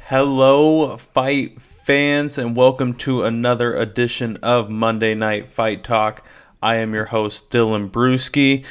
Hello, fight fans, and welcome to another edition of Monday Night Fight Talk. I am your host, Dylan Brewski.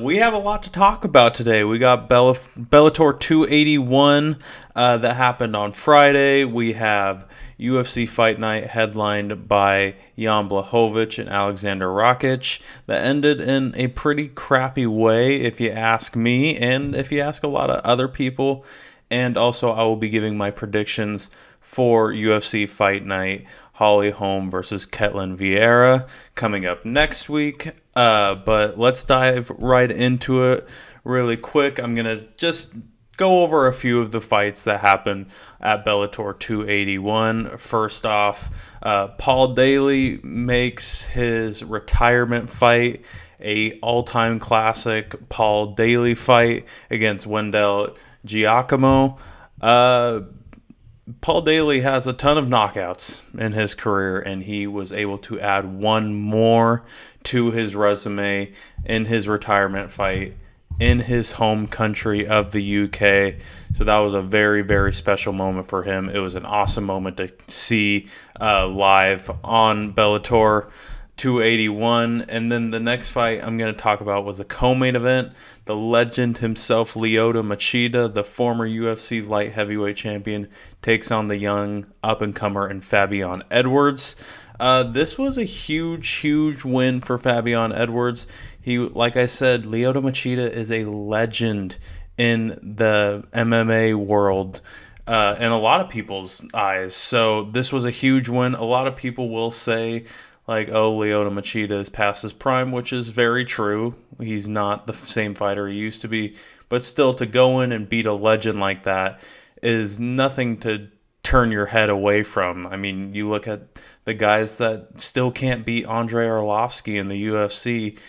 We have a lot to talk about today. We got Bellator 281 that happened on Friday. We have UFC Fight Night headlined by Jan Blachowicz and Alexander Rakic that ended in a pretty crappy way, if you ask me, and if you ask a lot of other people. And also, I will be giving my predictions for UFC Fight Night, Holly Holm versus Ketlin Vieira, coming up next week. But let's dive right into it really quick. I'm going to just go over a few of the fights that happened at Bellator 281. First off, Paul Daley makes his retirement fight a all-time classic Paul Daley fight against Wendell Giacomo. Paul Daley has a ton of knockouts in his career, and he was able to add one more to his resume in his retirement fight in his home country of the UK. So that was a very, very special moment for him. It was an awesome moment to see live on Bellator 281. And then the next fight I'm going to talk about was a co-main event. The legend himself, Lyoto Machida, the former UFC light heavyweight champion, takes on the young up-and-comer and Fabian Edwards. This was a huge win for Fabian Edwards. He, like I said, Lyoto Machida is a legend in the MMA world in a lot of people's eyes. So this was a huge win. A lot of people will say, like, oh, Lyoto Machida is past his prime, which is very true. He's not the same fighter he used to be. But still, to go in and beat a legend like that is nothing to turn your head away from. I mean, you look at the guys that still can't beat Andrei Arlovsky in the UFC,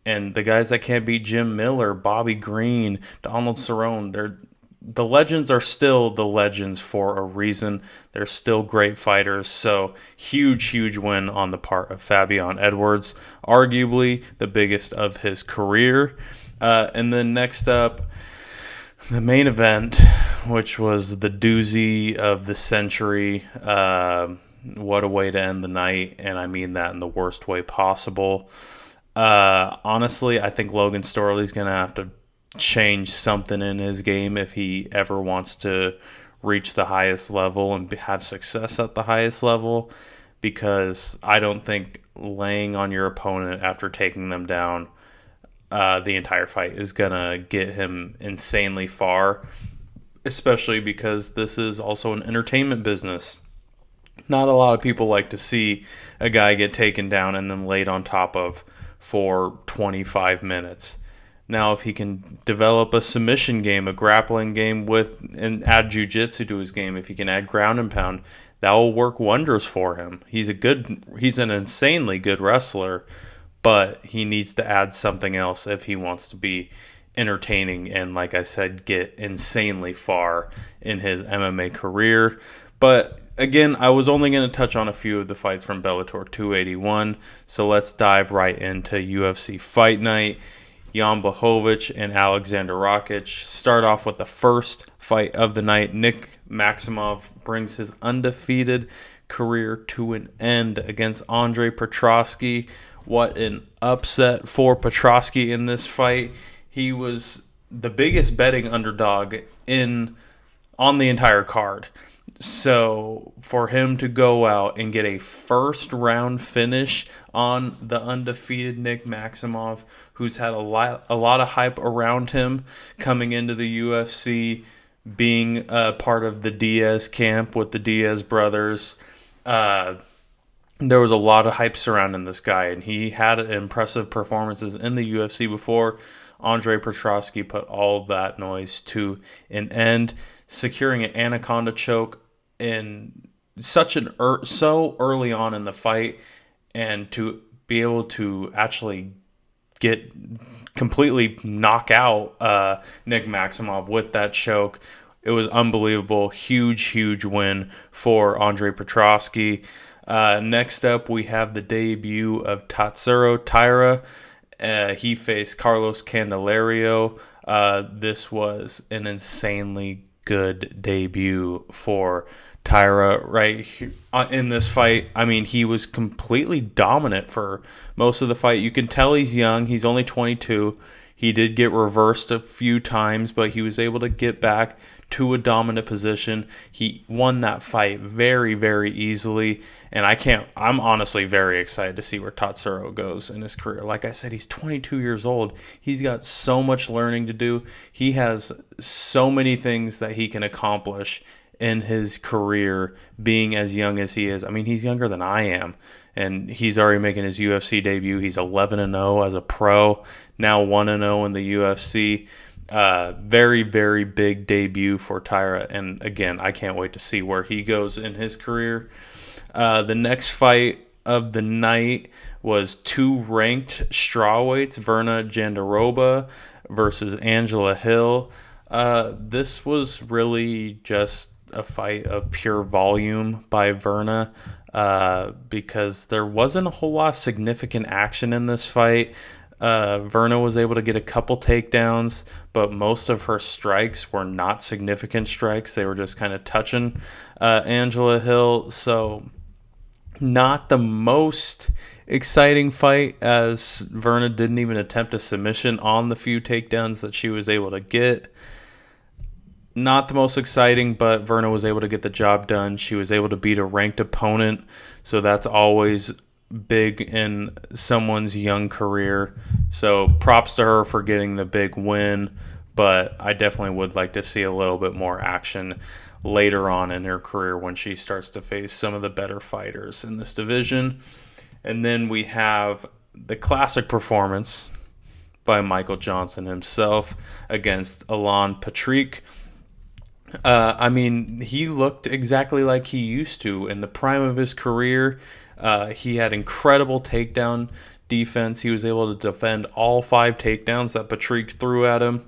and the guys that can't beat Jim Miller, Bobby Green, Donald Cerrone. The legends are still the legends for a reason. They're still great fighters. So huge win on the part of Fabian Edwards, arguably the biggest of his career. And then next up, the main event, which was the doozy of the century. What a way to end the night, and I mean that in the worst way possible. Honestly, I think Logan Storley's going to have to change something in his game if he ever wants to reach the highest level and have success at the highest level, because I don't think laying on your opponent after taking them down the entire fight is going to get him insanely far, especially because this is also an entertainment business. Not a lot of people like to see a guy get taken down and then laid on top of for 25 minutes. Now, if he can develop a submission game, a grappling game and add jiu-jitsu to his game, if he can add ground and pound, that will work wonders for him. He's an insanely good wrestler, but he needs to add something else if he wants to be entertaining and, like I said, get insanely far in his MMA career. But again, I was only going to touch on a few of the fights from Bellator 281, so let's dive right into UFC Fight Night. Jan Blachowicz and Alexander Rockach start off with the first fight of the night. Nick Maximov brings his undefeated career to an end against Andrei Petrovsky. What an upset for Petrovsky in this fight. He was the biggest betting underdog on the entire card. So for him to go out and get a first round finish on the undefeated Nick Maximov, who's had a lot of hype around him coming into the UFC, being part of the Diaz camp with the Diaz brothers, there was a lot of hype surrounding this guy, and he had impressive performances in the UFC before. Andrei Petrovsky put all of that noise to an end, securing an anaconda choke in so early on in the fight, and to be able to actually completely knock out Nick Maximov with that choke. It was unbelievable. Huge win for Andrei Petrovsky. Next up, we have the debut of Tatsuro Taira. He faced Carlos Candelario. This was an insanely good debut for Taira right here, in this fight. I mean, he was completely dominant for most of the fight. You can tell he's young. He's only 22. He did get reversed a few times, but he was able to get back to a dominant position. He won that fight very, very easily. And I'm honestly very excited to see where Tatsuro goes in his career. Like I said, he's 22 years old. He's got so much learning to do. He has so many things that he can accomplish in his career being as young as he is. I mean, he's younger than I am. And he's already making his UFC debut. He's 11-0 as a pro, now 1-0 in the UFC. Very, very big debut for Taira. And again, I can't wait to see where he goes in his career. The next fight of the night was two ranked strawweights, Verna Jandiroba versus Angela Hill. This was really just a fight of pure volume by Verna, because there wasn't a whole lot of significant action in this fight. Verna was able to get a couple takedowns, but most of her strikes were not significant strikes. They were just kind of touching Angela Hill. So not the most exciting fight, as Verna didn't even attempt a submission on the few takedowns that she was able to get. Not the most exciting, but Verna was able to get the job done. She was able to beat a ranked opponent, so that's always big in someone's young career. So props to her for getting the big win, but I definitely would like to see a little bit more action later on in her career when she starts to face some of the better fighters in this division. And then we have the classic performance by Michael Johnson himself against Alan Patrick. I mean, he looked exactly like he used to in the prime of his career. He had incredible takedown defense. He was able to defend all 5 takedowns that Patrick threw at him.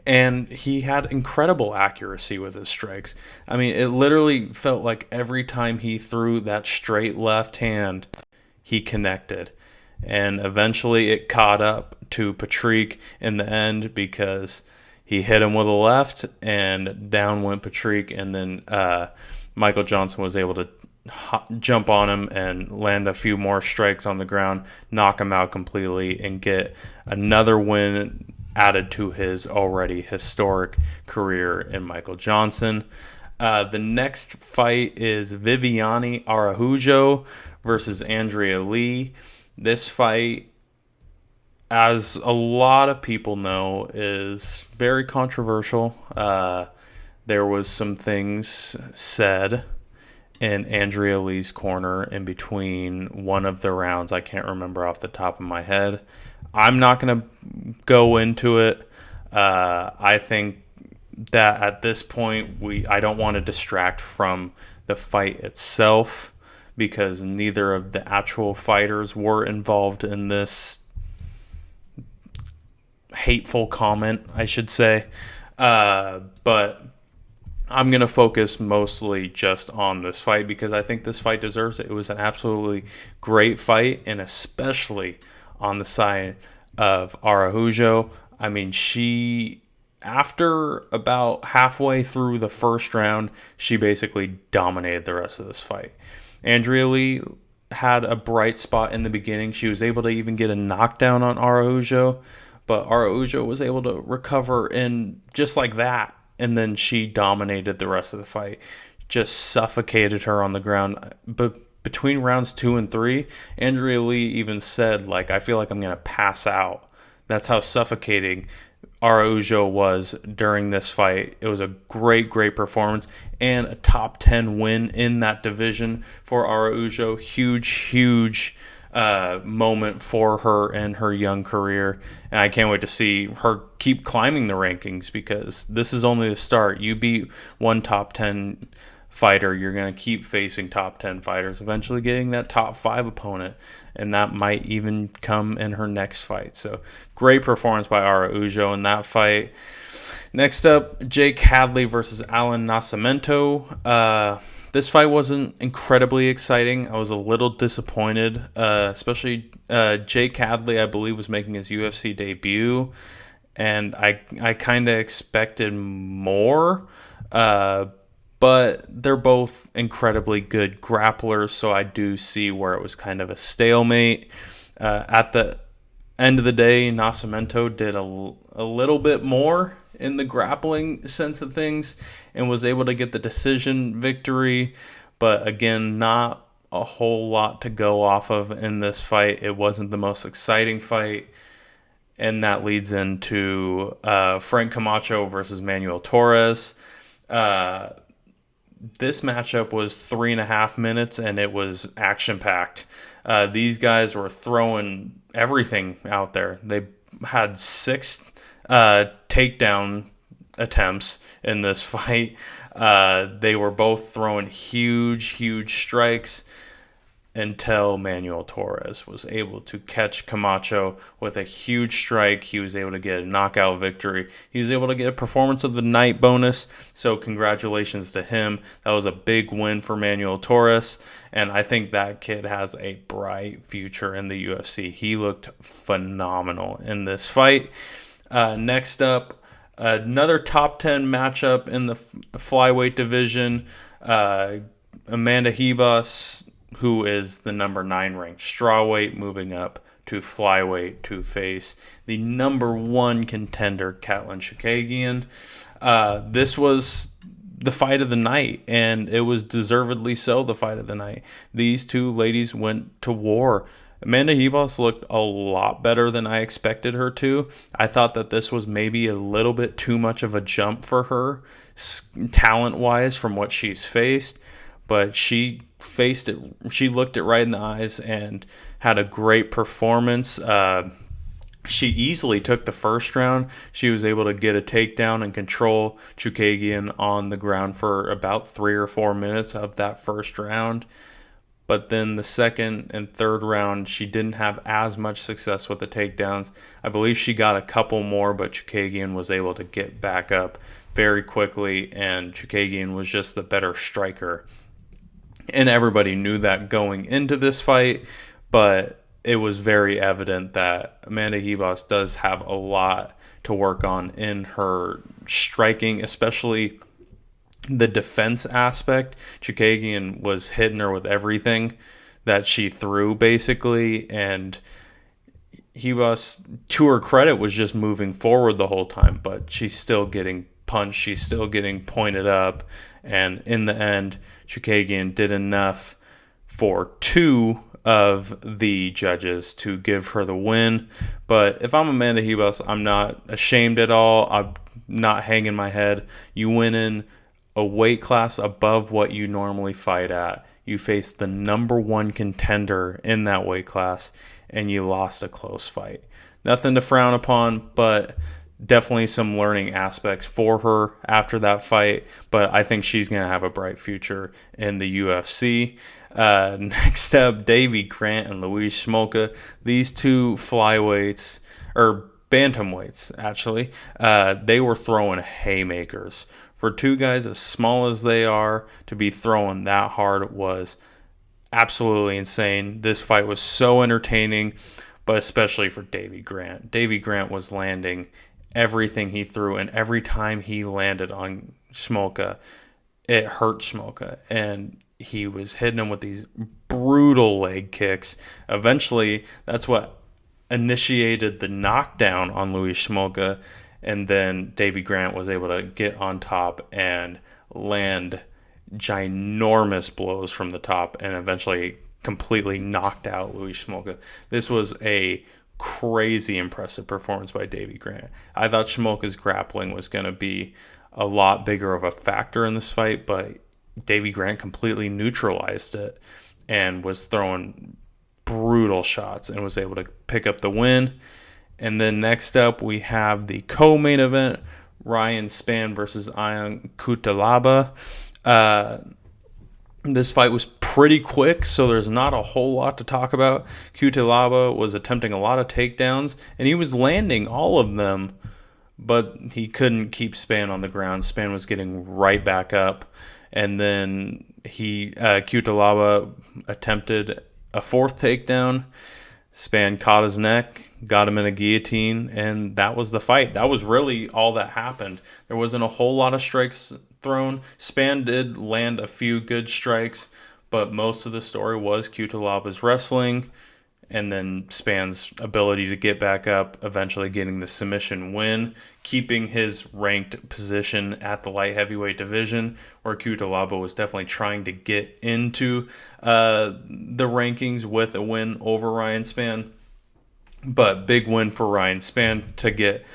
And he had incredible accuracy with his strikes. I mean, it literally felt like every time he threw that straight left hand, he connected. And eventually it caught up to Patrick in the end, because he hit him with a left and down went Patrick. And then Michael Johnson was able to jump on him and land a few more strikes on the ground, knock him out completely, and get another win added to his already historic career in Michael Johnson. The next fight is Viviani Arahujo versus Andrea Lee. This fight, as a lot of people know, is very controversial. There was some things said in Andrea Lee's corner in between one of the rounds. I can't remember off the top of my head. I'm not going to go into it. I think that at this point, I don't want to distract from the fight itself, because neither of the actual fighters were involved in this hateful comment, I should say. But I'm going to focus mostly just on this fight, because I think this fight deserves it. It was an absolutely great fight, and especially on the side of Arahujo. I mean, after about halfway through the first round, she basically dominated the rest of this fight. Andrea Lee had a bright spot in the beginning. She was able to even get a knockdown on Arahujo, but Arahujo was able to recover in just like that, and then she dominated the rest of the fight, just suffocated her on the ground. But between rounds 2 and 3, Andrea Lee even said, like, I feel like I'm going to pass out. That's how suffocating Arahujo was during this fight. It was a great, great performance and a top 10 win in that division for Arahujo. Huge moment for her in her young career. And I can't wait to see her keep climbing the rankings, because this is only the start. You beat one top 10 fighter, you're going to keep facing top 10 fighters, eventually getting that top 5 opponent, and that might even come in her next fight. So great performance by Arahujo in that fight. Next up, Jake Hadley versus Alan Nascimento. This fight wasn't incredibly exciting. I was a little disappointed, especially Jake Hadley, I believe, was making his UFC debut. and I kind of expected more. But they're both incredibly good grapplers, so I do see where it was kind of a stalemate. At the end of the day, Nascimento did a little bit more in the grappling sense of things and was able to get the decision victory. But again, not a whole lot to go off of in this fight. It wasn't the most exciting fight. And that leads into Frank Camacho versus Manuel Torres. This matchup was 3.5 minutes, and it was action-packed. These guys were throwing everything out there. They had 6 takedown attempts in this fight. They were both throwing huge strikes until Manuel Torres was able to catch Camacho with a huge strike. He was able to get a knockout victory. He was able to get a performance of the night bonus, so congratulations to him. That was a big win for Manuel Torres, and I think that kid has a bright future in the UFC. He looked phenomenal in this fight. Next up, another top 10 matchup in the flyweight division. Amanda Ribas, who is the number 9 ranked strawweight, moving up to flyweight to face the number 1 contender, Katlyn Chookagian. This was the fight of the night, and it was deservedly so the fight of the night. These two ladies went to war. Amanda Ribas looked a lot better than I expected her to. I thought that this was maybe a little bit too much of a jump for her, talent-wise, from what she's faced. But she faced it. She looked it right in the eyes and had a great performance. She easily took the first round. She was able to get a takedown and control Chookagian on the ground for about 3 or 4 minutes of that first round. But then the second and third round, she didn't have as much success with the takedowns. I believe she got a couple more, but Chookagian was able to get back up very quickly, and Chookagian was just the better striker. And everybody knew that going into this fight, but it was very evident that Amanda Ribas does have a lot to work on in her striking, especially the defense aspect. Chookagian was hitting her with everything that she threw, basically, and Ribas, to her credit, was just moving forward the whole time, but she's still getting punched, she's still getting pointed up, and in the end, Chookagian did enough for 2 of the judges to give her the win. But if I'm Amanda Ribas, I'm not ashamed at all. I'm not hanging my head. You went in a weight class above what you normally fight at. You faced the number 1 contender in that weight class, and you lost a close fight. Nothing to frown upon, but definitely some learning aspects for her after that fight, but I think she's going to have a bright future in the UFC. Next up, Davey, Krant, and Luis Schmoka. These two flyweights, or bantamweights, actually, they were throwing haymakers. For 2 guys as small as they are, to be throwing that hard was absolutely insane. This fight was so entertaining, but especially for Davey Grant. Davey Grant was landing everything he threw, and every time he landed on Schmoka, it hurt Schmoka, and he was hitting him with these brutal leg kicks. Eventually, that's what initiated the knockdown on Luis Schmoka, and then Davey Grant was able to get on top and land ginormous blows from the top and eventually completely knocked out Luis Schmoka. This was a crazy impressive performance by Davey Grant. I thought Schmoka's grappling was going to be a lot bigger of a factor in this fight, but Davey Grant completely neutralized it and was throwing brutal shots and was able to pick up the win. And then next up, we have the co-main event, Ryan Spann versus Ion Kutalaba. This fight was pretty quick, so there's not a whole lot to talk about. Kutalaba was attempting a lot of takedowns, and he was landing all of them, but he couldn't keep Spann on the ground. Spann was getting right back up, and then Kutalaba attempted a 4th takedown. Spann caught his neck, got him in a guillotine, and that was the fight. That was really all that happened. There wasn't a whole lot of strikes thrown. Spann did land a few good strikes, but most of the story was Kutalaba's wrestling, and then Spann's ability to get back up, eventually getting the submission win, keeping his ranked position at the light heavyweight division, where Kutalaba was definitely trying to get into the rankings with a win over Ryan Spann. But big win for Ryan Spann to get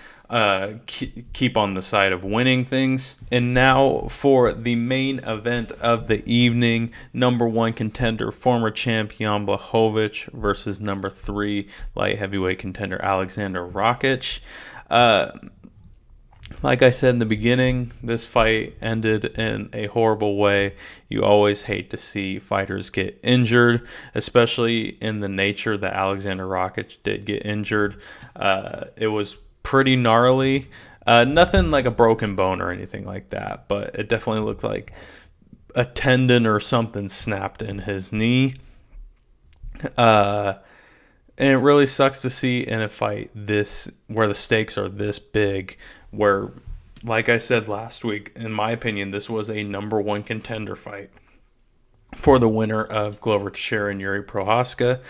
keep on the side of winning things. And now for the main event of the evening, number 1 contender, former champ Jan Blachowicz versus number 3 light heavyweight contender Alexander Rockach. Like I said in the beginning, this fight ended in a horrible way. You always hate to see fighters get injured, especially in the nature that Alexander Rockach did get injured. It was pretty gnarly. Nothing like a broken bone or anything like that, but it definitely looked like a tendon or something snapped in his knee. And it really sucks to see in a fight this where the stakes are this big, where, like I said last week, in my opinion, this was a number 1 contender fight for the winner of Glover Teixeira and Yuri Prochazka.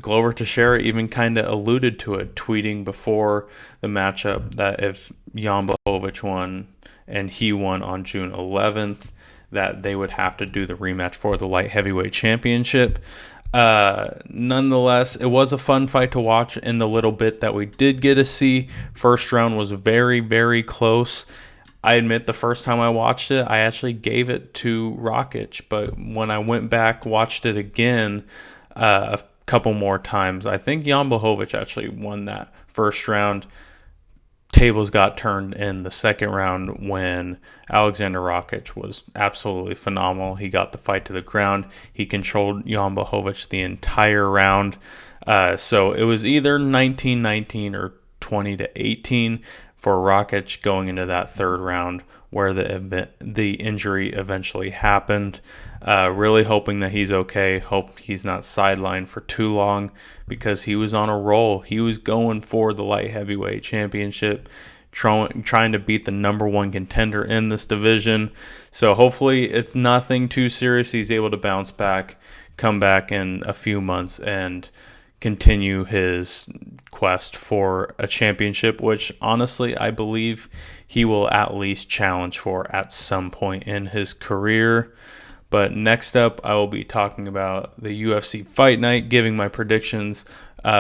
Glover Teixeira even kind of alluded to it, tweeting before the matchup that if Jan Blachowicz won and he won on June 11th, that they would have to do the rematch for the light heavyweight championship. Nonetheless, it was a fun fight to watch in the little bit that we did get to see. First round was very, very close. I admit the first time I watched it, I actually gave it to Rockach, but when I went back, watched it again a couple more times, I think Jan Blachowicz actually won that first round. Tables got turned in the second round when Alexander Rockach was absolutely phenomenal. He got the fight to the ground. He controlled Jan Blachowicz the entire round. So it was either 19-19 or 20-18 for Rockach going into that third round, where the injury eventually happened. Really hoping that he's okay. Hope he's not sidelined for too long, because he was on a roll. He was going for the light heavyweight championship, trying to beat the number 1 contender in this division. So hopefully it's nothing too serious. He's able to bounce back, come back in a few months, and continue his quest for a championship, which honestly I believe he will at least challenge for at some point in his career. But next up, I will be talking about the UFC Fight Night, giving my predictions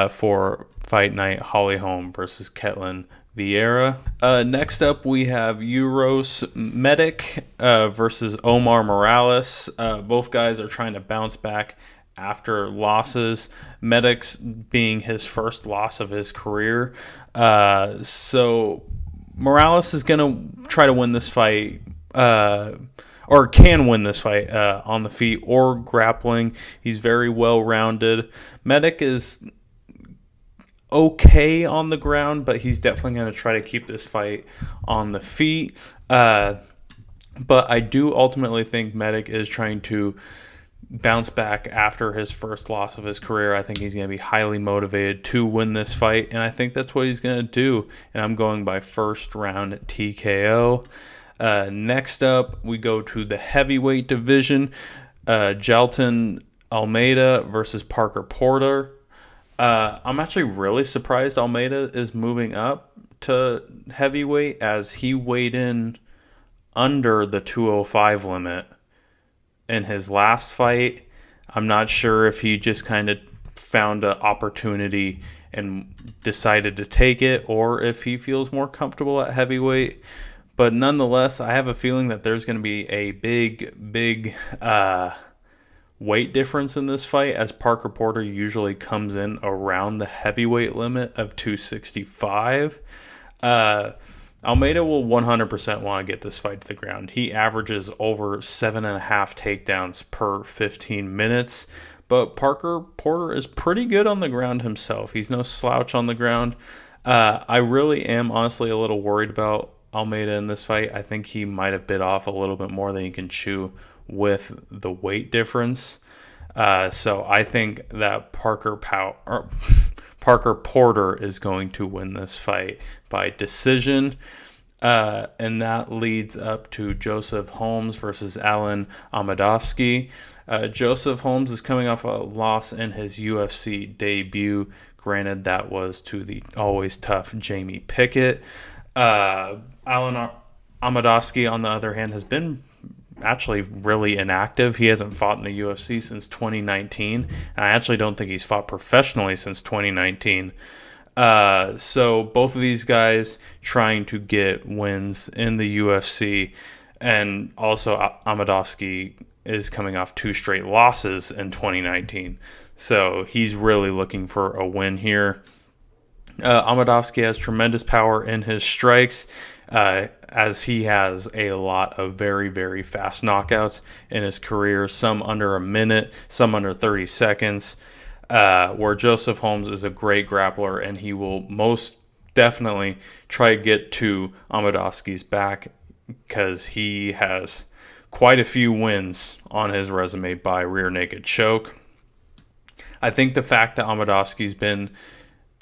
for Fight Night Holly Holm versus Ketlin Vieira. Next up, we have Uros Medic versus Omar Morales. Both guys are trying to bounce back after losses, Medic's being his first loss of his career. So Morales is going to try to win this fight, or can win this fight on the feet or grappling. He's very well-rounded. Medic is okay on the ground, but he's definitely going to try to keep this fight on the feet. But I do ultimately think Medic is trying to bounce back after his first loss of his career. I think he's going to be highly motivated to win this fight, and I think that's what he's going to do. And I'm going by first round TKO. Next up, we go to the heavyweight division. Geltin Almeida versus Parker Porter. I'm actually really surprised Almeida is moving up to heavyweight, as he weighed in under the 205 limit in his last fight. I'm not sure if he just kind of found an opportunity and decided to take it, or if he feels more comfortable at heavyweight. But nonetheless, I have a feeling that there's going to be a big weight difference in this fight, as Parker Porter usually comes in around the heavyweight limit of 265. Almeida will 100% want to get this fight to the ground. He averages over 7.5 takedowns per 15 minutes. But Parker Porter is pretty good on the ground himself. He's no slouch on the ground. I really am honestly a little worried about Almeida in this fight. I think he might have bit off a little bit more than he can chew with the weight difference. So I think that Parker Parker Porter is going to win this fight by decision. And that leads up to Joseph Holmes versus Alan Amadovsky. Joseph Holmes is coming off a loss in his UFC debut. Granted, that was to the always tough Jamie Pickett. Alan Amadovsky, on the other hand, has been actually really inactive. He hasn't fought in the UFC since 2019. And I actually don't think he's fought professionally since 2019. So both of these guys trying to get wins in the UFC. And also Amadovsky is coming off 2 straight losses in 2019. So he's really looking for a win here. Amadovsky has tremendous power in his strikes, as he has a lot of very, very fast knockouts in his career, some under a minute, some under 30 seconds, where Joseph Holmes is a great grappler, and he will most definitely try to get to Amadovsky's back because he has quite a few wins on his resume by rear naked choke. I think the fact that Amadovsky's been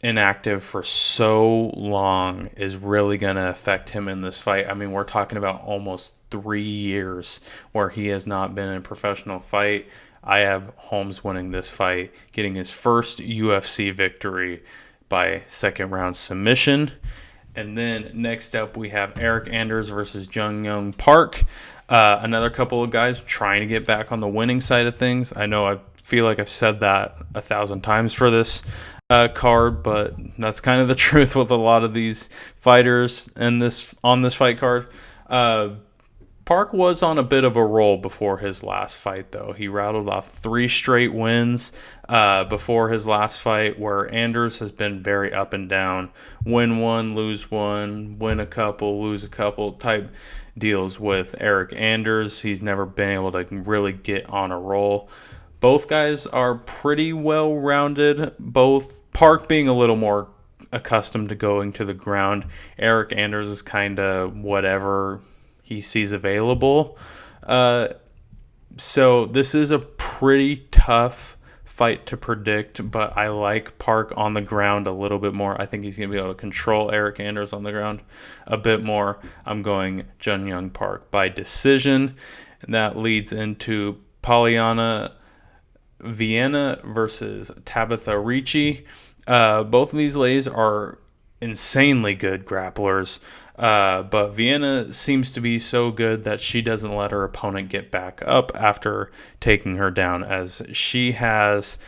inactive for so long is really going to affect him in this fight. I mean, we're talking about almost 3 years where he has not been in a professional fight. I have Holmes winning this fight, getting his first UFC victory by second round submission. And then next up we have Eric Anders versus Jung Park. Another couple of guys trying to get back on the winning side of things. I know I feel like I've said that 1,000 times for this card, but that's kind of the truth with a lot of these fighters on this fight card. Park was on a bit of a roll before his last fight, though. He rattled off 3 straight wins before his last fight, where Anders has been very up and down. Win one, lose one, win a couple, lose a couple type deals with Eric Anders. He's never been able to really get on a roll. Both guys are pretty well-rounded, both Park being a little more accustomed to going to the ground. Eric Anders is kind of whatever he sees available. So this is a pretty tough fight to predict, but I like Park on the ground a little bit more. I think he's going to be able to control Eric Anders on the ground a bit more. I'm going Jung Park by decision, and that leads into Polyana Vieira versus Tabitha Ricci. Both of these ladies are insanely good grapplers, but Vieira seems to be so good that she doesn't let her opponent get back up after taking her down, as she has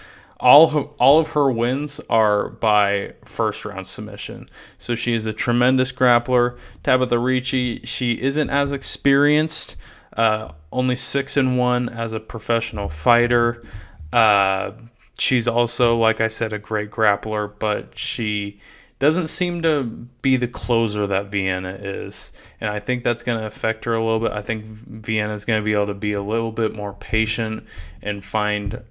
all of her wins are by first round submission. So she is a tremendous grappler. Tabitha Ricci, she isn't as experienced, only 6-1 as a professional fighter. She's also, like I said, a great grappler, but she doesn't seem to be the closer that Vieira is. And I think that's going to affect her a little bit. I think Vieira is going to be able to be a little bit more patient and find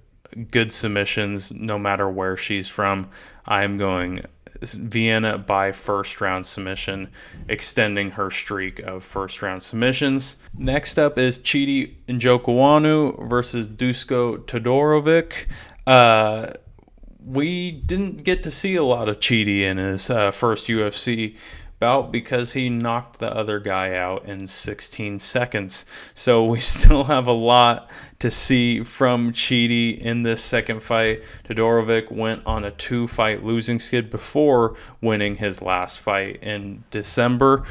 good submissions no matter where she's from. I'm going Vieira by first round submission, extending her streak of first round submissions. Next up is Chidi Njokuanu versus Dusko Todorovic. We didn't get to see a lot of Chidi in his first UFC bout because he knocked the other guy out in 16 seconds. So we still have a lot to see from Chidi in this second fight. Todorovic went on a 2-fight losing skid before winning his last fight in December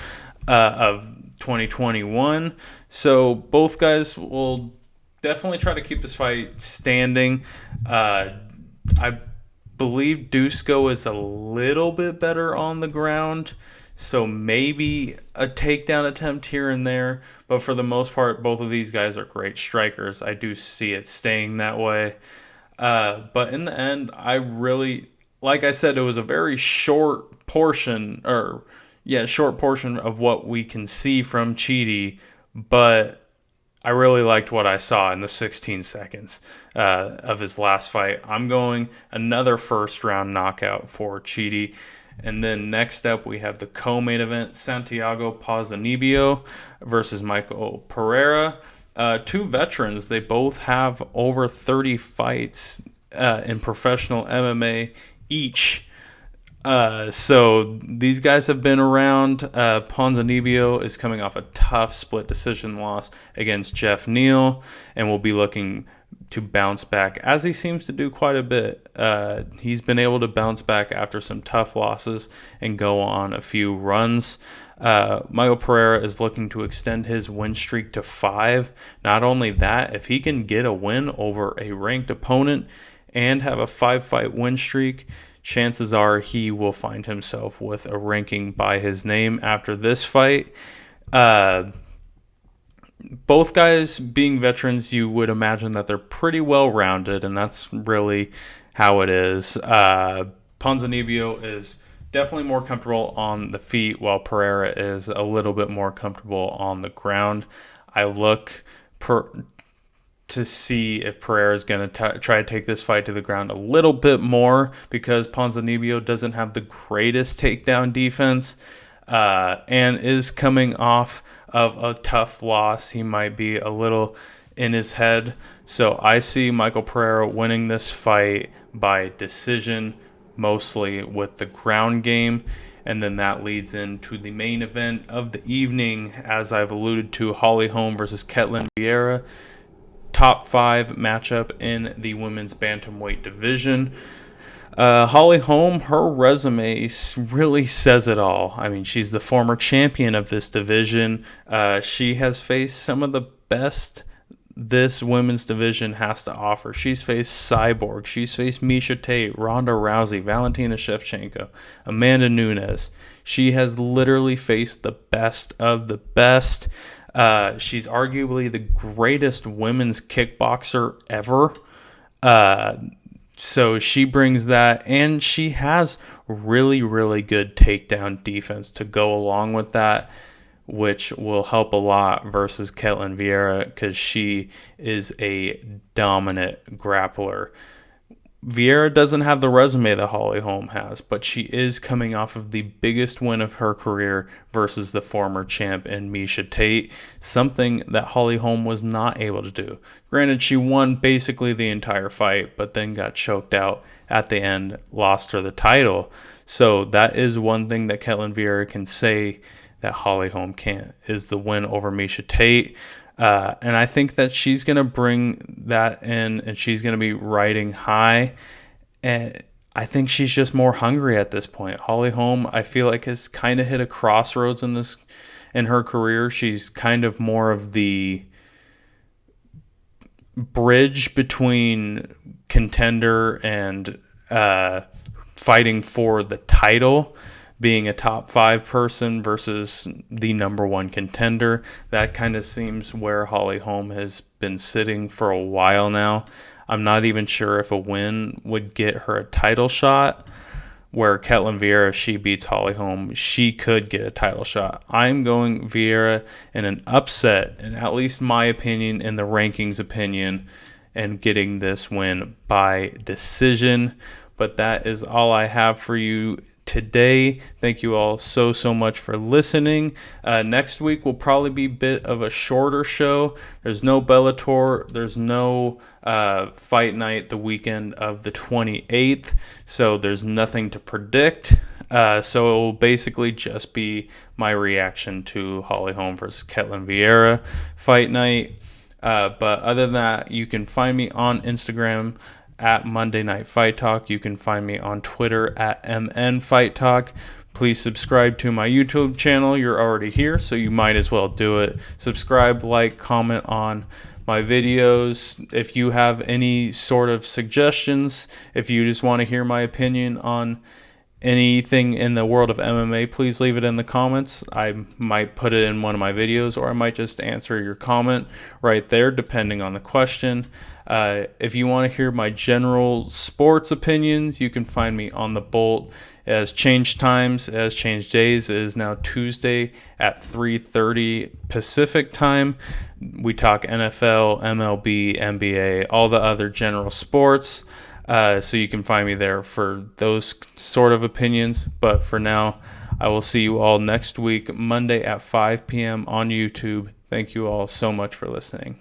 of 2021. So both guys will definitely try to keep this fight standing. I believe Dusko is a little bit better on the ground, so maybe a takedown attempt here and there. But for the most part, both of these guys are great strikers. I do see it staying that way. But in the end, I really, like I said, it was a very short portion of what we can see from Chidi, but I really liked what I saw in the 16 seconds of his last fight. I'm going another first-round knockout for Chidi. And then next up, we have the co-main event, Santiago Posinibio versus Michael Pereira. 2 veterans. They both have over 30 fights in professional MMA each. So these guys have been around. Posinibio is coming off a tough split decision loss against Jeff Neal and will be looking to bounce back, as he seems to do quite a bit. He's been able to bounce back after some tough losses and go on a few runs. Michael Pereira is looking to extend his win streak to 5. Not only that, if he can get a win over a ranked opponent and have a 5-fight win streak, chances are he will find himself with a ranking by his name after this fight. Both guys being veterans, you would imagine that they're pretty well-rounded, and that's really how it is. Posinibio is definitely more comfortable on the feet, while Pereira is a little bit more comfortable on the ground. I look to see if Pereira is going to try to take this fight to the ground a little bit more, because Posinibio doesn't have the greatest takedown defense and is coming off of a tough loss. He might be a little in his head. So I see Michael Pereira winning this fight by decision, mostly with the ground game. And then that leads into the main event of the evening, as I've alluded to, Holm versus Ketlen Vieira. Top 5 matchup in the women's bantamweight division. Holm, her resume really says it all. I mean, she's the former champion of this division. She has faced some of the best this women's division has to offer. She's faced Cyborg. She's faced Miesha Tate, Ronda Rousey, Valentina Shevchenko, Amanda Nunes. She has literally faced the best of the best. She's arguably the greatest women's kickboxer ever. So she brings that, and she has really, really good takedown defense to go along with that, which will help a lot versus Ketlen Vieira, because she is a dominant grappler. Vieira doesn't have the resume that Holm has, but she is coming off of the biggest win of her career versus the former champ in Miesha Tate, something that Holm was not able to do. Granted, she won basically the entire fight, but then got choked out at the end, lost her the title. So that is one thing that Ketlen Vieira can say that Holm can't, is the win over Miesha Tate. And I think that she's going to bring that in, and she's going to be riding high. And I think she's just more hungry at this point. Holm, I feel like, has kind of hit a crossroads in her career. She's kind of more of the bridge between contender and fighting for the title, being a top 5 person versus the number 1 contender. That kind of seems where Holm has been sitting for a while now. I'm not even sure if a win would get her a title shot. Where Ketlen Vieira, she beats Holm, she could get a title shot. I'm going Vieira in an upset, in at least my opinion, in the rankings opinion, and getting this win by decision. But that is all I have for you today. Thank you all so much for listening. Next week will probably be a bit of a shorter show. There's no Bellator. There's no fight night the weekend of the 28th. So there's nothing to predict. So it will basically just be my reaction to Holm versus Ketlen Vieira fight night. But other than that, you can find me on Instagram at Monday Night Fight Talk. You can find me on Twitter at MN Fight Talk. Please subscribe to my YouTube channel. You're already here, so you might as well do it. Subscribe, like, comment on my videos. If you have any sort of suggestions, if you just want to hear my opinion on anything in the world of MMA, please leave it in the comments. I might put it in one of my videos, or I might just answer your comment right there, depending on the question. If you want to hear my general sports opinions, you can find me on The Bolt. It has changed times, it has changed days. It is now Tuesday at 3:30 Pacific time. We talk NFL, MLB, NBA, all the other general sports. So you can find me there for those sort of opinions. But for now, I will see you all next week, Monday at 5 p.m. on YouTube. Thank you all so much for listening.